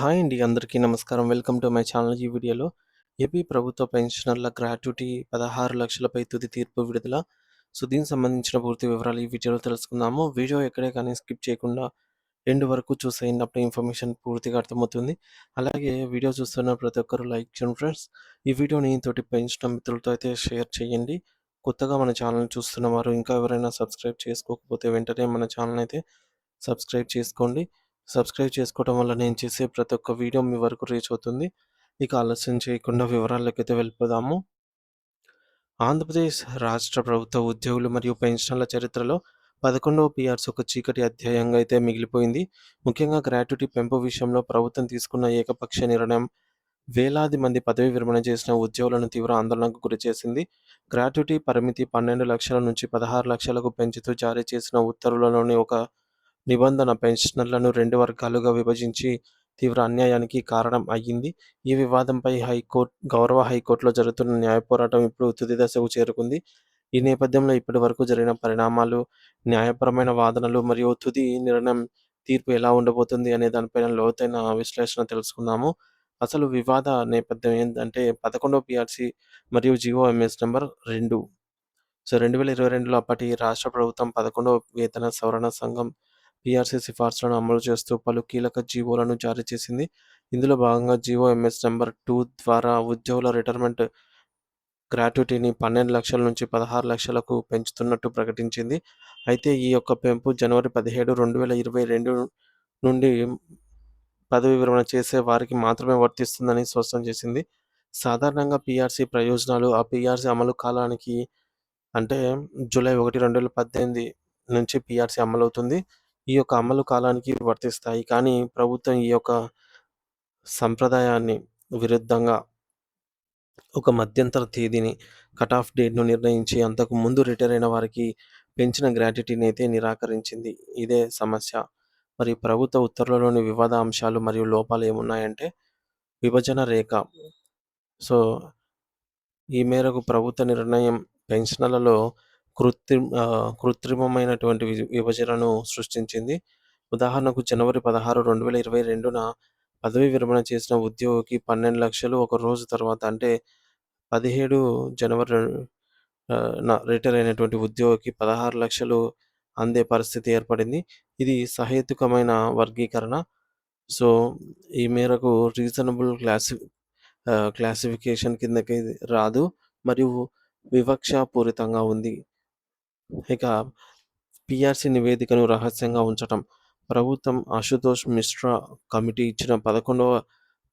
Hi అండి. అందరికీ నమస్కారం. Welcome to my channel. ఈ వీడియోలో ఏపీ ప్రభుత్వ పెన్షనర్ల గ్రాట్యుటీ 16 లక్షలపై తుది తీర్పు విడుదల. దీనికి సంబంధించిన పూర్తి వివరాలు ఈ వీడియోలో తెలుసుకుందాము. వీడియో ఎక్కడే కానీ స్కిప్ చేయకుండా ఎండ్ వరకు చూసేయండి. అప్పుడు ఇన్ఫర్మేషన్ పూర్తిగా అర్థమవుతుంది. అలాగే వీడియో చూస్తున్న ప్రతి ఒక్కరు లైక్ చేయండి ఫ్రెండ్స్. ఈ వీడియోని తోటి పెన్షనర్ మిత్రులతో అయితే షేర్ చేయండి. కొత్తగా మన ఛానల్‌ని చూస్తున్న వారు ఇంకా ఎవరైనా సబ్స్క్రైబ్ చేసుకోకపోతే వెంటనే మన ఛానల్‌ని అయితే సబ్స్క్రైబ్ చేసుకోండి. సబ్స్క్రైబ్ చేసుకోవడం వల్ల నేను చేసే ప్రతి ఒక్క వీడియో మీ వరకు రీచ్ అవుతుంది. ఇక ఆలస్యం చేయకుండా వివరాల్లోకైతే వెళ్ళిపోదాము. ఆంధ్రప్రదేశ్ రాష్ట్ర ప్రభుత్వ ఉద్యోగులు మరియు పెన్షనర్ల చరిత్రలో 11వ పీఆర్సీ ఒక చీకటి అధ్యాయంగా అయితే మిగిలిపోయింది. ముఖ్యంగా గ్రాట్యుటీ పెంపు విషయంలో ప్రభుత్వం తీసుకున్న ఏకపక్ష నిర్ణయం వేలాది మంది పదవీ విరమణ చేసిన ఉద్యోగులను తీవ్ర ఆందోళనకు గురిచేసింది. గ్రాట్యుటీ పరిమితి 12 లక్షల నుంచి 16 లక్షలకు పెంచుతూ జారీ చేసిన ఉత్తర్వులలోని ఒక నిబంధన పెన్షనర్లను 2 వర్గాలుగా విభజించి తీవ్ర అన్యాయానికి కారణం అయ్యింది. ఈ వివాదంపై గౌరవ హైకోర్టులో జరుగుతున్న న్యాయ పోరాటం ఇప్పుడు తుది దశకు చేరుకుంది. ఈ నేపథ్యంలో ఇప్పటివరకు జరిగిన పరిణామాలు, న్యాయపరమైన వాదనలు మరియు తుది నిర్ణయం తీర్పు ఎలా ఉండబోతుంది అనే దానిపైన లోతైన విశ్లేషణ తెలుసుకుందాము. అసలు వివాద నేపథ్యం ఏంటంటే 11వ పీఆర్సీ మరియు జీవోఎంఎస్ నంబర్ 2. 2022లో అప్పటి రాష్ట్ర ప్రభుత్వం 11వ వేతన సవరణ సంఘం పీఆర్సీ సిఫార్సులను అమలు చేస్తూ పలు కీలక జీవోలను జారీ చేసింది. ఇందులో భాగంగా జీవోఎంఎస్ నంబర్ 2 ద్వారా ఉద్యోగుల రిటైర్మెంట్ గ్రాట్యుటీని 12 లక్షల నుంచి 16 లక్షలకు పెంచుతున్నట్టు ప్రకటించింది. అయితే ఈ యొక్క పెంపు జనవరి 17, 2022 నుండి పదవీ విరమణ చేసే వారికి మాత్రమే వర్తిస్తుందని స్పష్టం చేసింది. సాధారణంగా పీఆర్సీ ప్రయోజనాలు ఆ పీఆర్సీ అమలు కాలానికి అంటే జూలై 1, 2018 నుంచి పీఆర్సీ అమలవుతుంది. ఈ యొక్క అమలు కాలానికి వర్తిస్తాయి. కానీ ప్రభుత్వం ఈ యొక్క సంప్రదాయాన్ని విరుద్ధంగా ఒక మధ్యంతర తేదీని కట్ ఆఫ్ డేట్‌ను నిర్ణయించి అంతకు ముందు రిటైర్ అయిన వారికి పెంచిన గ్రాట్యుటీని అయితే నిరాకరించింది. ఇదే సమస్య. మరి ప్రభుత్వ ఉత్తర్వులలోని వివాద అంశాలు మరియు లోపాలు ఏమున్నాయంటే విభజన రేఖ. సో, ఈ మేరకు ప్రభుత్వ నిర్ణయం పెన్షనర్లలో కృత్రిమమైనటువంటి విభజనను సృష్టించింది. ఉదాహరణకు జనవరి 16, 2022న పదవీ విరమణ చేసిన ఉద్యోగికి 12 లక్షలు ఒక రోజు తర్వాత అంటే 17 జనవరి రిటైర్ అయినటువంటి ఉద్యోగికి 16 లక్షలు అందే పరిస్థితి ఏర్పడింది. ఇది సహేతుకమైన వర్గీకరణ. సో, ఈ మేరకు రీజనబుల్ క్లాసిఫికేషన్ కిందకి రాదు మరియు వివక్షాపూరితంగా ఉంది. ఇక పీఆర్సీ నివేదికను రహస్యంగా ఉంచటం. ప్రభుత్వం అశుతోష్ మిశ్రా కమిటీ ఇచ్చిన 11వ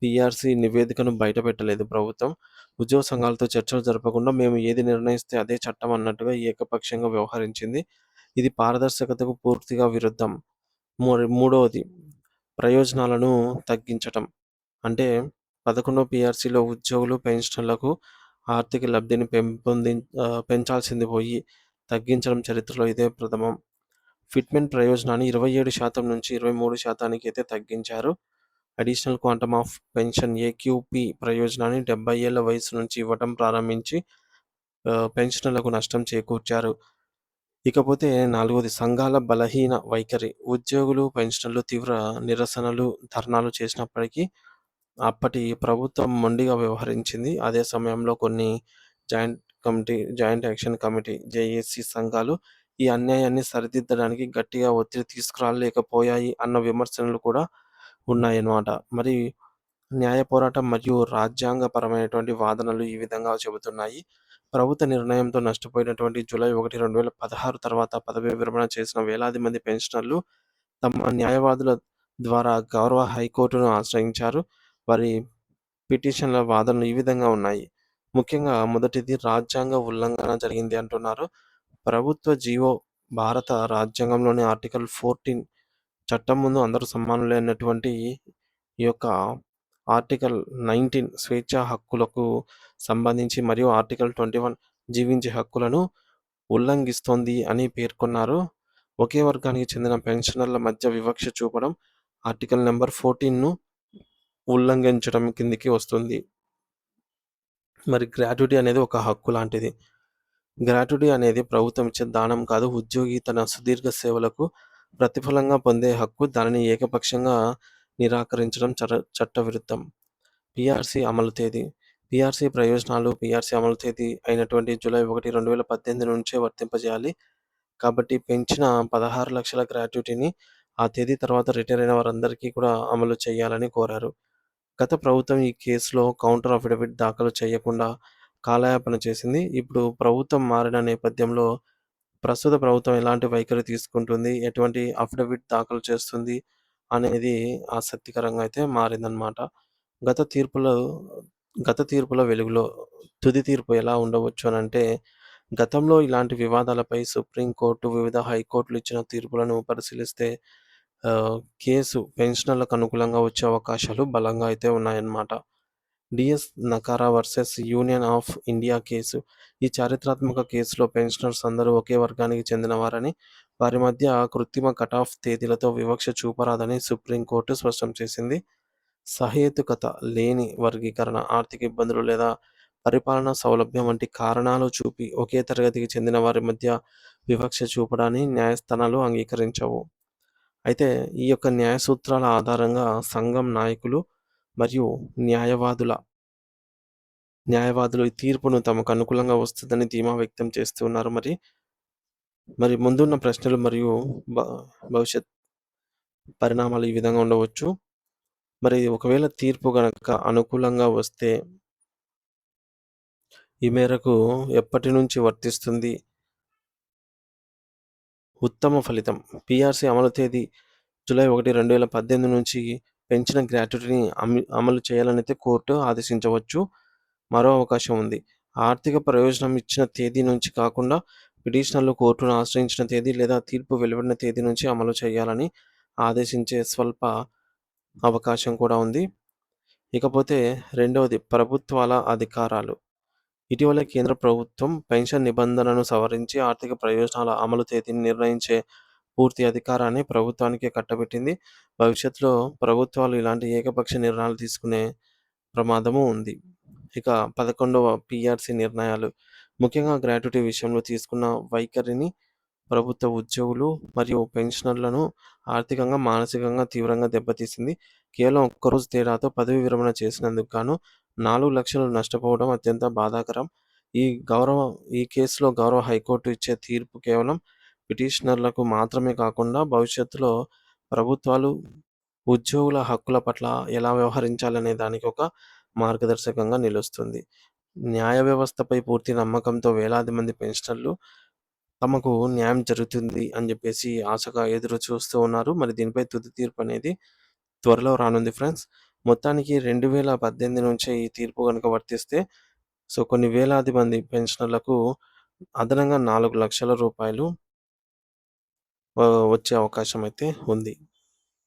పీఆర్సీ నివేదికను బయటపెట్టలేదు. ప్రభుత్వం ఉద్యోగ సంఘాలతో చర్చలు జరపకుండా మేము ఏది నిర్ణయిస్తే అదే చట్టం అన్నట్టుగా ఏకపక్షంగా వ్యవహరించింది. ఇది పారదర్శకతకు పూర్తిగా విరుద్ధం. మూడవది ప్రయోజనాలను తగ్గించటం. అంటే 11వ పీఆర్సీలో ఉద్యోగులు, పెన్షనర్లకు ఆర్థిక లబ్ధిని పెంచాల్సింది పోయి తగ్గించడం చరిత్రలో ఇదే ప్రథమం. ఫిట్మెంట్ ప్రయోజనాన్ని 27% నుంచి 23% అయితే తగ్గించారు. Additional quantum of pension AQP ప్రయోజనాన్ని 70 ఏళ్ల వయసు నుంచి ఇవ్వటం ప్రారంభించి పెన్షనర్లకు నష్టం చేకూర్చారు. ఇకపోతే నాలుగవది సంఘాల బలహీన వైఖరి. ఉద్యోగులు, పెన్షనర్లు తీవ్ర నిరసనలు, ధర్నాలు చేసినప్పటికీ అప్పటి ప్రభుత్వం మొండిగా వ్యవహరించింది. అదే సమయంలో కొన్ని జాయింట్ యాక్షన్ కమిటీ జేఏసీ సంఘాలు ఈ అన్యాయాన్ని సరిదిద్దడానికి గట్టిగా ఒత్తిడి తీసుకురాలేకపోయాయి అన్న విమర్శలు కూడా ఉన్నాయన్నమాట. మరి న్యాయ పోరాటం మరియు రాజ్యాంగపరమైనటువంటి వాదనలు ఈ విధంగా చెబుతున్నాయి. ప్రభుత్వ నిర్ణయంతో నష్టపోయినటువంటి జూలై 1, 2016 తర్వాత పదవీ విరమణ చేసిన వేలాది మంది పెన్షనర్లు తమ న్యాయవాదుల ద్వారా గౌరవ హైకోర్టును ఆశ్రయించారు. వారి పిటిషన్ల వాదనలు ఈ విధంగా ఉన్నాయి. ముఖ్యంగా మొదటిది రాజ్యాంగ ఉల్లంఘన జరిగింది అంటున్నారు. ప్రభుత్వ జీవో భారత రాజ్యాంగంలోని ఆర్టికల్ 14 చట్టం ముందు అందరూ సమానులే అన్నటువంటి ఈ యొక్క ఆర్టికల్ 19 స్వేచ్ఛా హక్కులకు సంబంధించి మరియు ఆర్టికల్ 21 జీవించే హక్కులను ఉల్లంఘిస్తోంది అని పేర్కొన్నారు. ఒకే వర్గానికి చెందిన పెన్షనర్ల మధ్య వివక్ష చూపడం ఆర్టికల్ నెంబర్ 14ను ఉల్లంఘించడం కిందికి వస్తుంది. మరి గ్రాట్యుటీ అనేది ఒక హక్కు లాంటిది. గ్రాట్యుటీ అనేది ప్రభుత్వం ఇచ్చే దానం కాదు. ఉద్యోగి తన సుదీర్ఘ సేవలకు ప్రతిఫలంగా పొందే హక్కు. దానిని ఏకపక్షంగా నిరాకరించడం చట్టవిరుద్ధం. పీఆర్సీ అమలు తేదీ. పీఆర్సీ ప్రయోజనాలు. పీఆర్సీ అమలు తేదీ అయినటువంటి జూలై 1, 2018 నుంచే వర్తింపజేయాలి. కాబట్టి పెంచిన 16,00,000 గ్రాట్యుటీని ఆ తేదీ తర్వాత రిటైర్ అయిన వారందరికీ కూడా అమలు చేయాలని కోరారు. గత ప్రభుత్వం ఈ కేసులో కౌంటర్ అఫిడవిట్ దాఖలు చేయకుండా కాలయాపన చేసింది. ఇప్పుడు ప్రభుత్వం మారిన నేపథ్యంలో ప్రస్తుత ప్రభుత్వం ఎలాంటి వైఖరి తీసుకుంటుంది, ఎటువంటి అఫిడవిట్ దాఖలు చేస్తుంది అనేది ఆసక్తికరంగా అయితే మారిందనమాట. గత తీర్పులో గత తీర్పుల వెలుగులో తుది తీర్పు ఎలా ఉండవచ్చు అనంటే, గతంలో ఇలాంటి వివాదాలపై సుప్రీంకోర్టు, వివిధ హైకోర్టులు ఇచ్చిన తీర్పులను పరిశీలిస్తే కేసు పెన్షనర్లకు అనుకూలంగా వచ్చే అవకాశాలు బలంగా అయితే ఉన్నాయన్నమాట. D S Nakara versus union of India case. ఈ చారిత్రాత్మక కేసులో పెన్షనర్స్ అందరూ ఒకే వర్గానికి చెందినవారని, వారి మధ్య కృత్రిమ కటాఫ్ తేదీలతో వివక్ష చూపరాదని సుప్రీంకోర్టు స్పష్టం చేసింది. సహేతుకత లేని వర్గీకరణ, ఆర్థిక ఇబ్బందులు లేదా పరిపాలనా సౌలభ్యం వంటి కారణాలు చూపి ఒకే తరగతికి చెందిన వారి మధ్య వివక్ష చూపడాన్ని న్యాయస్థానాలు అంగీకరించవు. అయితే ఈ యొక్క న్యాయ సూత్రాల ఆధారంగా సంఘం నాయకులు మరియు న్యాయవాదులు ఈ తీర్పును తమకు అనుకూలంగా వస్తుందని ధీమా వ్యక్తం చేస్తున్నారు. మరి ముందున్న ప్రశ్నలు మరియు భవిష్యత్ పరిణామాలు ఈ విధంగా ఉండవచ్చు. మరి ఒకవేళ తీర్పు గనక అనుకూలంగా వస్తే ఈ మేరకు ఎప్పటి నుంచి వర్తిస్తుంది? ఉత్తమ ఫలితం. పీఆర్సీ అమలు తేదీ జూలై 1, 2018 నుంచి పెంచిన గ్రాట్యుటీని అమలు చేయాలనైతే కోర్టు ఆదేశించవచ్చు. మరో అవకాశం ఉంది. ఆర్థిక ప్రయోజనం ఇచ్చిన తేదీ నుంచి కాకుండా పిటిషనర్లు కోర్టును ఆశ్రయించిన తేదీ లేదా తీర్పు వెలువడిన తేదీ నుంచి అమలు చేయాలని ఆదేశించే స్వల్ప అవకాశం కూడా ఉంది. ఇకపోతే రెండవది ప్రభుత్వాల అధికారాలు. ఇటీవలే కేంద్ర ప్రభుత్వం పెన్షన్ నిబంధనను సవరించి ఆర్థిక ప్రయోజనాల అమలు తేదీని నిర్ణయించే పూర్తి అధికారాన్ని ప్రభుత్వానికే కట్టబెట్టింది. భవిష్యత్తులో ప్రభుత్వాలు ఇలాంటి ఏకపక్ష నిర్ణయాలు తీసుకునే ప్రమాదము ఉంది. ఇక 11వ పీఆర్సీ నిర్ణయాలు. ముఖ్యంగా గ్రాట్యుటీ విషయంలో తీసుకున్న వైఖరిని ప్రభుత్వ ఉద్యోగులు మరియు పెన్షనర్లను ఆర్థికంగా, మానసికంగా తీవ్రంగా దెబ్బతీసింది. కేవలం ఒక్కరోజు తేడాతో పదవీ విరమణ చేసినందుకు గాను 4 లక్షలు నష్టపోవడం అత్యంత బాధాకరం. ఈ కేసులో గౌరవ హైకోర్టు ఇచ్చే తీర్పు కేవలం పిటిషనర్లకు మాత్రమే కాకుండా భవిష్యత్తులో ప్రభుత్వాలు ఉద్యోగుల హక్కుల పట్ల ఎలా వ్యవహరించాలనే దానికి ఒక మార్గదర్శకంగా నిలుస్తుంది. న్యాయ వ్యవస్థపై పూర్తి నమ్మకంతో వేలాది మంది పెన్షనర్లు తమకు న్యాయం జరుగుతుంది అని చెప్పేసి ఆశగా ఎదురు చూస్తూ ఉన్నారు. మరి దీనిపై తుది తీర్పు అనేది త్వరలో రానుంది ఫ్రెండ్స్. మొత్తానికి 2018 నుంచే ఈ తీర్పు గనుక వర్తిస్తే కొన్ని వేలాది మంది పెన్షనర్లకు అదనంగా 4 లక్షల రూపాయలు వచ్చే అవకాశం అయితే ఉంది.